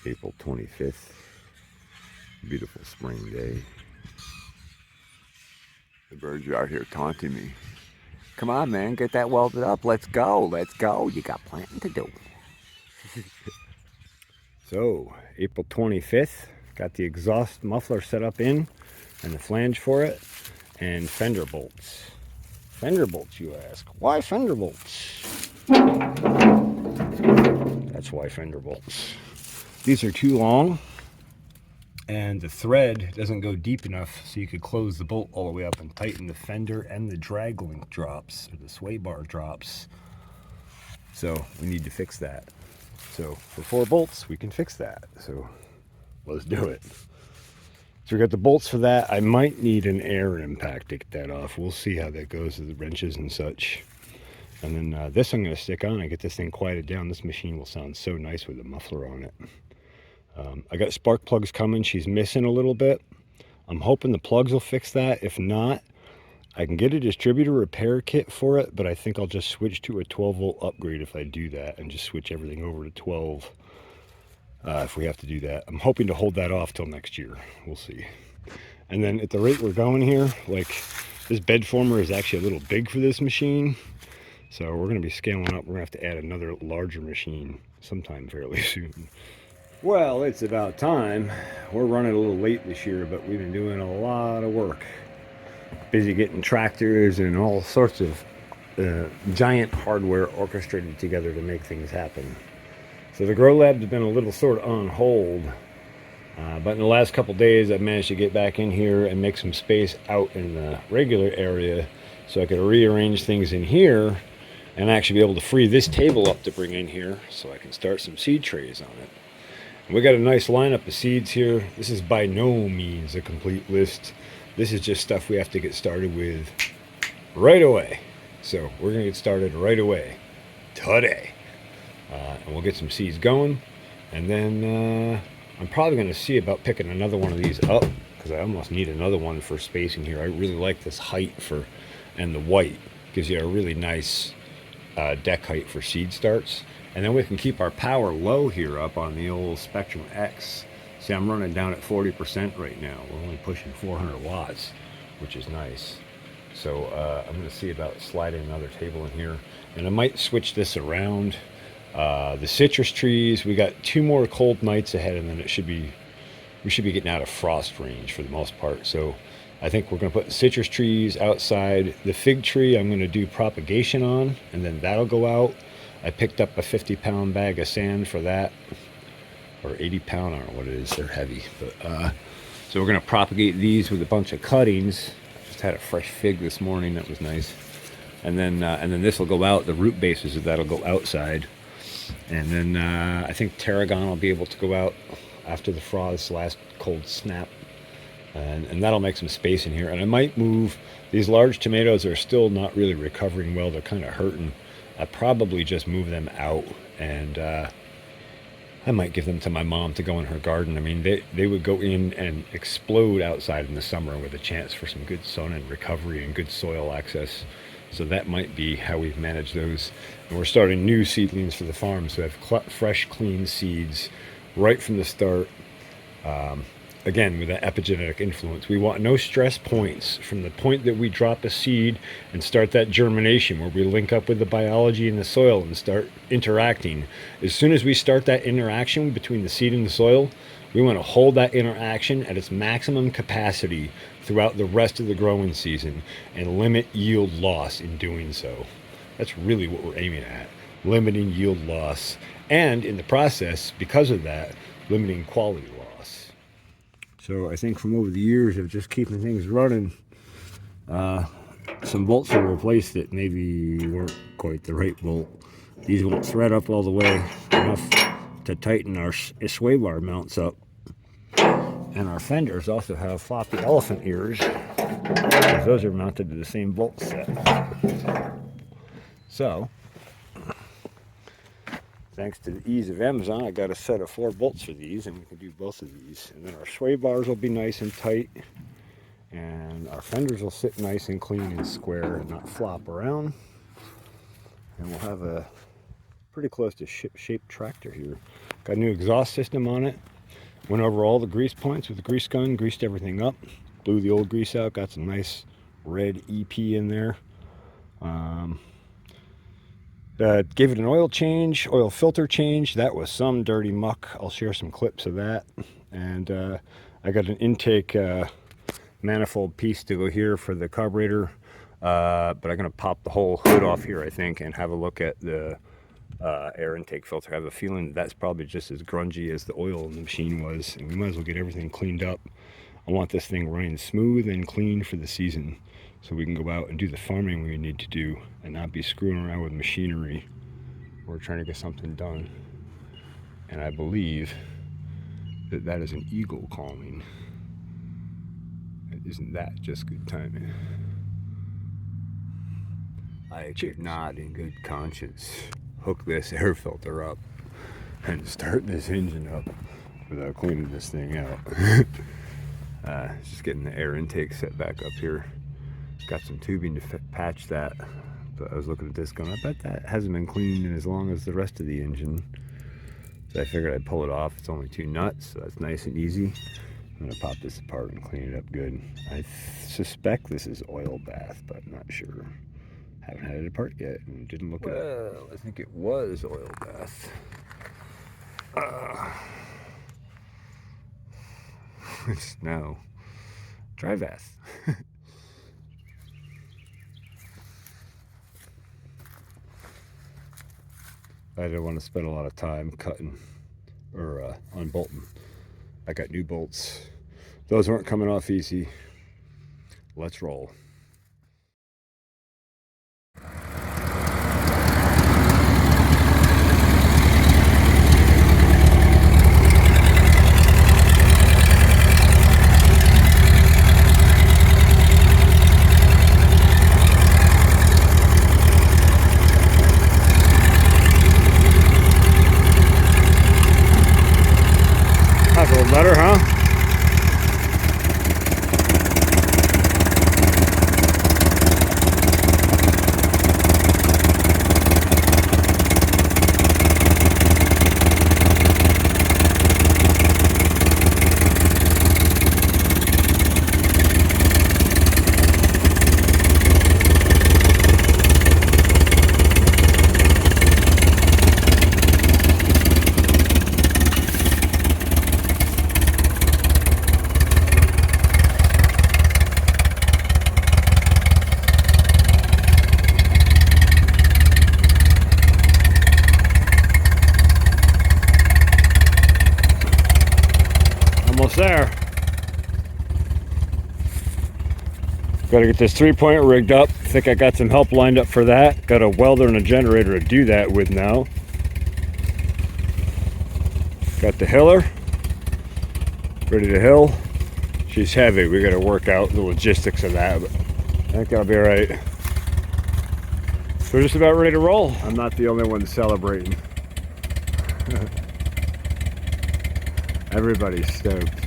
April 25th, beautiful spring day. The birds are out here taunting me. Come on, man, get that welded up. Let's go, let's go. You got planting to do. So, April 25th, got the exhaust muffler set up in and the flange for it, and fender bolts. Fender bolts, you ask. Why fender bolts? That's why fender bolts. These are too long, and the thread doesn't go deep enough so you could close the bolt all the way up and tighten the fender and the drag link drops, or the sway bar drops. So we need to fix that. So for 4 bolts, we can fix that. So let's do it. So we got the bolts for that. I might need an air impact to get that off. We'll see how that goes with the wrenches and such. And then this I'm going to stick on and get this thing quieted down. This machine will sound so nice with a muffler on it. I got spark plugs coming. She's missing a little bit. I'm hoping the plugs will fix that. If not, I can get a distributor repair kit for it, but I think I'll just switch to a 12 volt upgrade if I do that, and just switch everything over to 12 if we have to do that. I'm hoping to hold that off till next year. We'll see. And then at the rate we're going here, like, this bed former is actually a little big for this machine. So we're going to be scaling up. We're going to have to add another larger machine sometime fairly soon. Well, it's about time. We're running a little late this year, but we've been doing a lot of work. Busy getting tractors and all sorts of giant hardware orchestrated together to make things happen. So the Grow Lab has been a little sort of on hold. But in the last couple days, I've managed to get back in here and make some space out in the regular area so I could rearrange things in here and actually be able to free this table up to bring in here so I can start some seed trays on it. And we got a nice lineup of seeds here. This is by no means a complete list. This is just stuff we have to get started with right away. So we're going to get started right away today. And we'll get some seeds going. And then I'm probably going to see about picking another one of these up, because I almost need another one for spacing here. I really like this height and the white gives you a really nice deck height for seed starts. And then we can keep our power low here up on the old Spectrum X. See, I'm running down at 40% right now. We're only pushing 400 watts, which is nice. So I'm going to see about sliding another table in here. And I might switch this around. The citrus trees, we got 2 more cold nights ahead, and then we should be getting out of frost range for the most part. So I think we're going to put the citrus trees outside. The fig tree I'm going to do propagation on, and then that'll go out. I picked up a 50-pound bag of sand for that, or 80-pound, I don't know what it is. They're heavy. But so we're going to propagate these with a bunch of cuttings. Just had a fresh fig this morning. That was nice. And then this will go out. The root bases of that'll go outside. And then I think tarragon will be able to go out after the frost, last cold snap. And that'll make some space in here. And I might move, these large tomatoes are still not really recovering well. They're kind of hurting. I probably just move them out, and I might give them to my mom to go in her garden. I mean, they would go in and explode outside in the summer with a chance for some good sun and recovery and good soil access. So that might be how we've managed those. And we're starting new seedlings for the farm, so I have fresh, clean seeds right from the start. Again, with that epigenetic influence, we want no stress points from the point that we drop a seed and start that germination, where we link up with the biology in the soil and start interacting. As soon as we start that interaction between the seed and the soil, we want to hold that interaction at its maximum capacity throughout the rest of the growing season and limit yield loss in doing so. That's really what we're aiming at, limiting yield loss, and in the process, because of that, limiting quality loss. So I think from over the years of just keeping things running, some bolts have replaced it. Maybe weren't quite the right bolt. These won't thread up all the way enough to tighten our sway bar mounts up. And our fenders also have floppy elephant ears, because those are mounted to the same bolt set. So, thanks to the ease of Amazon, I got a set of 4 bolts for these, and we can do both of these. And then our sway bars will be nice and tight, and our fenders will sit nice and clean and square and not flop around. And we'll have a pretty close to ship-shaped tractor here. Got a new exhaust system on it. Went over all the grease points with the grease gun, greased everything up, blew the old grease out, got some nice red EP in there. Gave it an oil change, oil filter change. That was some dirty muck. I'll share some clips of that. And I got an intake manifold piece to go here for the carburetor. But I'm going to pop the whole hood off here, I think, and have a look at the air intake filter. I have a feeling that's probably just as grungy as the oil in the machine was, and we might as well get everything cleaned up. I want this thing running smooth and clean for the season so we can go out and do the farming we need to do and not be screwing around with machinery. We're trying to get something done, and I believe that that is an eagle calling. Isn't that just good timing? I could not in good conscience hook this air filter up and start this engine up without cleaning this thing out. Just getting the air intake set back up here. Got some tubing to patch that, but I was looking at this going, I bet that hasn't been cleaned in as long as the rest of the engine. So I figured I'd pull it off. It's only 2 nuts, so that's nice and easy. I'm gonna pop this apart and clean it up good. I suspect this is oil bath, but I'm not sure. Haven't had it apart yet and didn't look it up. Well, I think it was oil bath. It's now dry bath. I didn't want to spend a lot of time cutting or unbolting. I got new bolts. Those weren't coming off easy. Let's roll. That's a little better, huh? Almost there. Got to get this 3-point rigged up. I think I got some help lined up for that. Got a welder and a generator to do that with now. Got the hiller ready to hill. She's heavy. We got to work out the logistics of that, but I think I'll be all right. So we're just about ready to roll. I'm not the only one celebrating. Everybody's stoked.